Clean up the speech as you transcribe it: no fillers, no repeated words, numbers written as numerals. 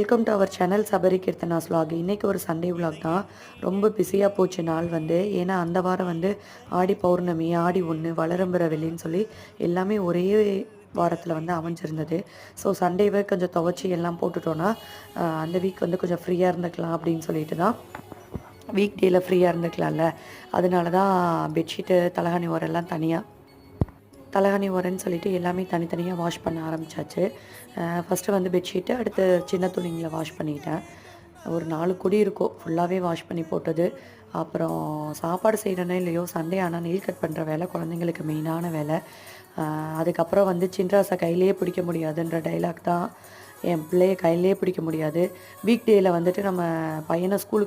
Welcome to our channel Sabari Keerthanas vlog. இன்றைக்கி ஒரு Sunday vlog தான். ரொம்ப பிஸியாக போச்சு நாள் வந்து. ஏன்னா அந்த வாரம் வந்து ஆடி பௌர்ணமி, ஆடி 1, வளரம்புற வெள்ளின்னு சொல்லி எல்லாமே ஒரே வாரத்தில் வந்து அமைஞ்சிருந்தது. ஸோ சண்டேவே கொஞ்சம் துவைச்சி எல்லாம் போட்டுட்டோன்னா அந்த வீக் வந்து கொஞ்சம் ஃப்ரீயாக இருந்துக்கலாம் அப்படின்னு சொல்லிட்டு தான் வீக் டேயில் ஃப்ரீயாக இருந்துக்கலாம்ல. அதனால தான் பெட்ஷீட்டு, தலகாணி ஓரெல்லாம் தலகாணி உரன்னு சொல்லிட்டு எல்லாமே தனித்தனியாக வாஷ் பண்ண ஆரம்பித்தாச்சு. ஃபஸ்ட்டு வந்து பெட்ஷீட்டு, அடுத்து சின்ன துணிங்களை வாஷ் பண்ணிக்கிட்டேன். ஒரு 4 குடி இருக்கும் ஃபுல்லாகவே வாஷ் பண்ணி போட்டது. அப்புறம் சாப்பாடு செய்கிறனே இல்லையோ, சண்டே ஆனால் நெயில் கட் பண்ணுற வேலை குழந்தைங்களுக்கு மெயினான வேலை. அதுக்கப்புறம் வந்து சின்ராசை கையிலேயே பிடிக்க முடியாதுன்ற டைலாக் தான். என் பிள்ளைய கையிலேயே பிடிக்க முடியாது. வீக் டேயில் வந்துட்டு நம்ம பையனை ஸ்கூலுக்கு